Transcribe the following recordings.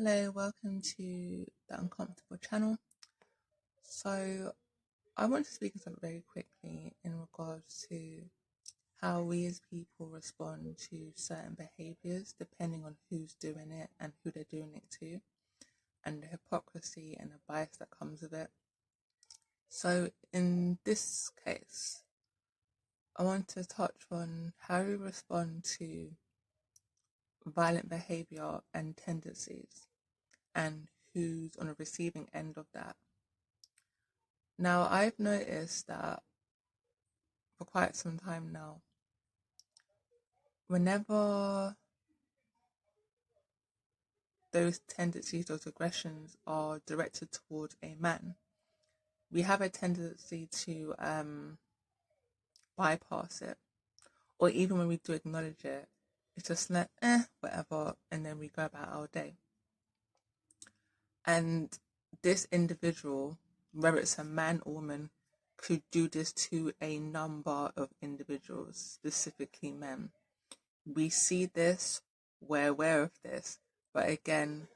Hello, welcome to the Uncomfortable channel. So, I want to speak on something very quickly in regards to how we as people respond to certain behaviors depending on who's doing it and who they're doing it to, and the hypocrisy and the bias that comes with it. So, in this case, I want to touch on how we respond to violent behavior and tendencies and who's on the receiving end of that. Now, I've noticed that for quite some time now, whenever those tendencies, those aggressions are directed towards a man, we have a tendency to bypass it. Or even when we do acknowledge it, it's just like, whatever, and then we go about our day. And this individual, whether it's a man or woman, could do this to a number of individuals, specifically men. We see this, we're aware of this, but again,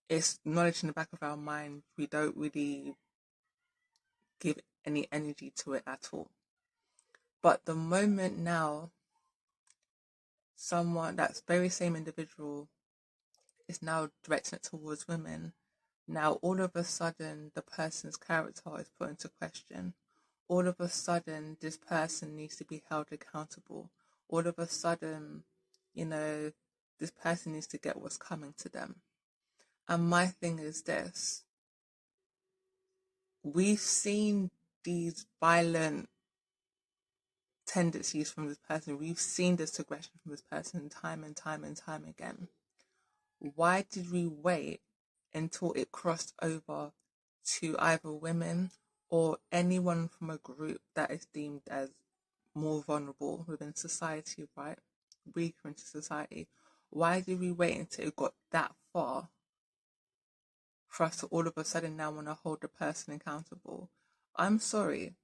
it's knowledge in the back of our mind. We don't really give any energy to it at all. But the moment now, someone, that very same individual, is now directing it towards women, now all of a sudden the person's character is put into question. All of a sudden this person needs to be held accountable. All of a sudden, this person needs to get what's coming to them. And my thing is this: we've seen these violent tendencies from this person. We've seen this aggression from this person time and time and time again. Why did we wait until it crossed over to either women or anyone from a group that is deemed as more vulnerable within society, right? Weaker into society. Why did we wait until it got that far for us to all of a sudden now want to hold the person accountable? I'm sorry.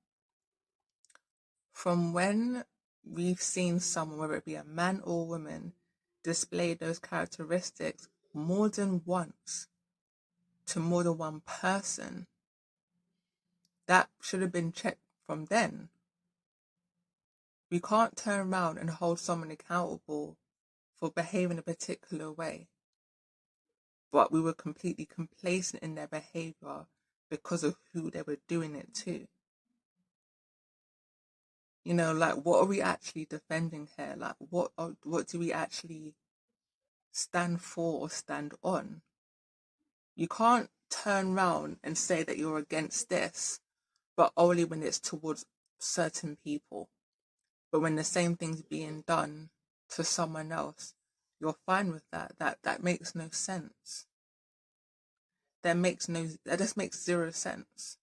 From when we've seen someone, whether it be a man or woman, display those characteristics more than once to more than one person, that should have been checked from then. We can't turn around and hold someone accountable for behaving a particular way, but we were completely complacent in their behavior because of who they were doing it to. What are we actually defending here? What do we actually stand for or stand on? You can't turn around and say that you're against this, but only when it's towards certain people. But when the same thing's being done to someone else, you're fine with that. That makes no sense. That just makes zero sense.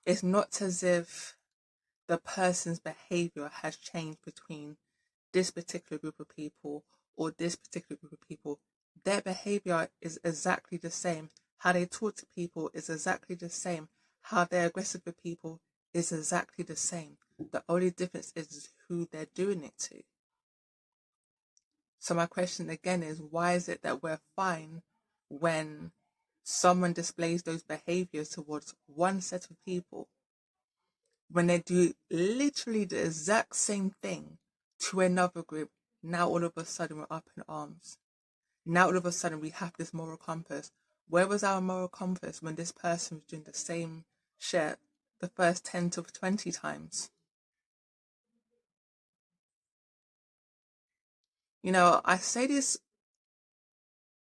It's not as if the person's behavior has changed between this particular group of people or this particular group of people. Their behavior is exactly the same. How they talk to people is exactly the same. How they're aggressive with people is exactly the same. The only difference is who they're doing it to. So my question again is, why is it that we're fine when someone displays those behaviors towards one set of people, when they do literally the exact same thing to another group? Now all of a sudden we're up in arms. Now all of a sudden we have this moral compass. Where was our moral compass when this person was doing the same shit the first 10 to 20 times? I say this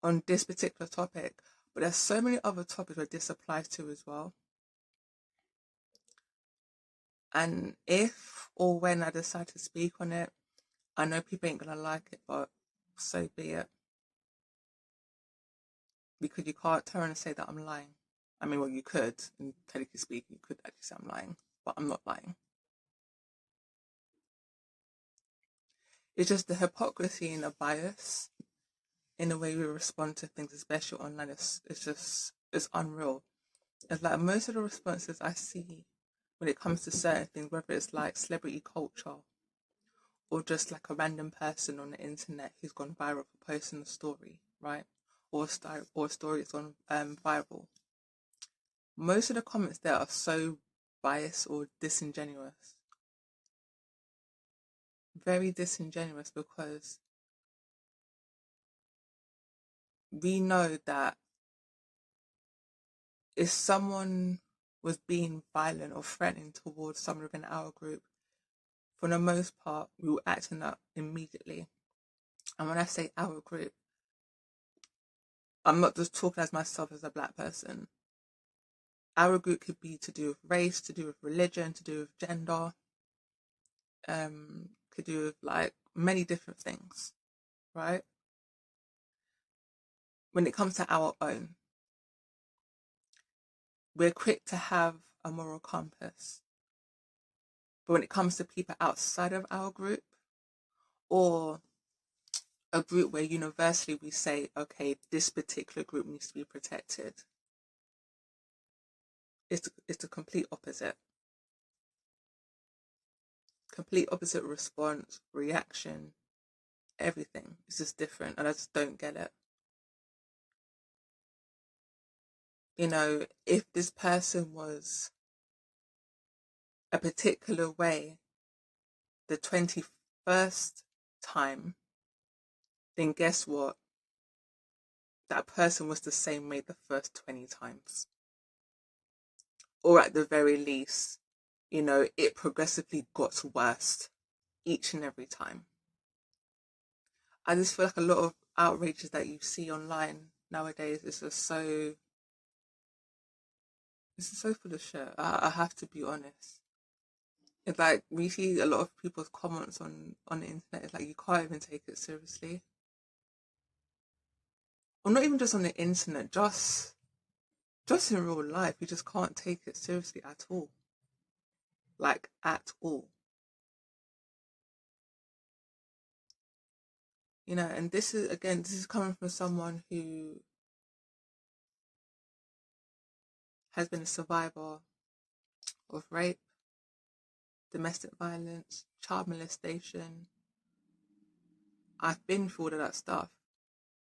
on this particular topic, but there's so many other topics where this applies to as well. And if or when I decide to speak on it, I know people ain't gonna like it, but so be it. Because you can't turn and say that I'm lying. I mean, well, you could, and technically speaking, you could actually say I'm lying, but I'm not lying. It's just the hypocrisy and the bias in the way we respond to things, especially online. It's unreal. It's like most of the responses I see when it comes to certain things, whether it's like celebrity culture or just like a random person on the internet who's gone viral for posting a story, right? Or a story that's gone viral. Most of the comments there are so biased or disingenuous. Very disingenuous, because we know that if someone was being violent or threatening towards someone within our group, for the most part, we will act on that immediately. And when I say our group, I'm not just talking as myself as a black person. Our group could be to do with race, to do with religion, to do with gender, could do with like many different things, right? When it comes to our own, we're quick to have a moral compass. But when it comes to people outside of our group, or a group where universally we say, okay, this particular group needs to be protected, it's the complete opposite. Complete opposite response, reaction, everything. It's just different, and I just don't get it. You know, if this person was a particular way the 21st time, then guess what? That person was the same way the first 20 times. Or at the very least, you know, it progressively got worse each and every time. I just feel like a lot of outrages that you see online nowadays is just so, this is so full of shit. I have to be honest. It's like we see a lot of people's comments on the internet. It's like you can't even take it seriously. Or not even just on the internet, just in real life, you just can't take it seriously at all. Like at all. You know, and this is coming from someone who has been a survivor of rape, domestic violence, child molestation. I've been through all of that stuff,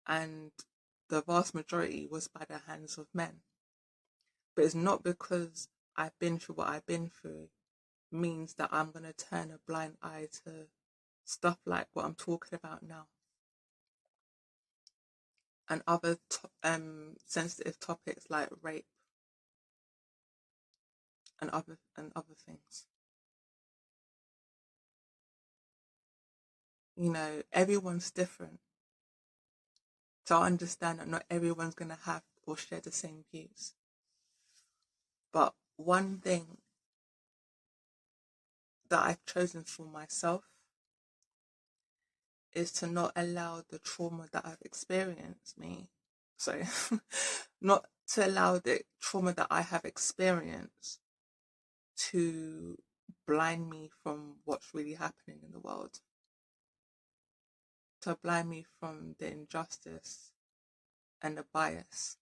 and the vast majority was by the hands of men. But it's not because I've been through what I've been through means that I'm going to turn a blind eye to stuff like what I'm talking about now, and other sensitive topics like rape and other things. You know, everyone's different. So I understand that not everyone's going to have or share the same views. But one thing that I've chosen for myself is to not allow the trauma that I've experienced not to allow the trauma that I have experienced to blind me from what's really happening in the world, to blind me from the injustice and the bias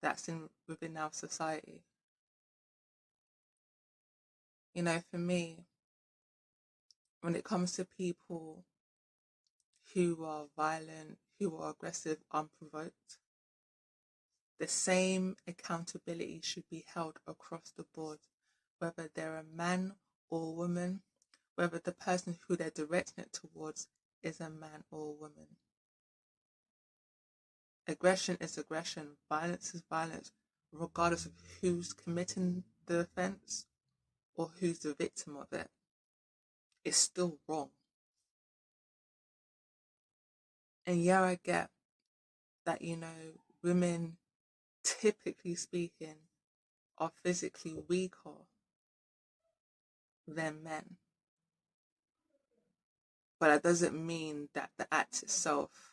that's within our society. You know, for me, when it comes to people who are violent, who are aggressive, unprovoked, the same accountability should be held across the board, whether they're a man or a woman, whether the person who they're directing it towards is a man or a woman. Aggression is aggression, violence is violence, regardless of who's committing the offence or who's the victim of it. It's still wrong. And yeah, I get that, you know, women, typically speaking, are physically weaker than men. But that doesn't mean that the act itself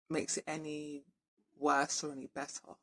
makes it any worse or any better.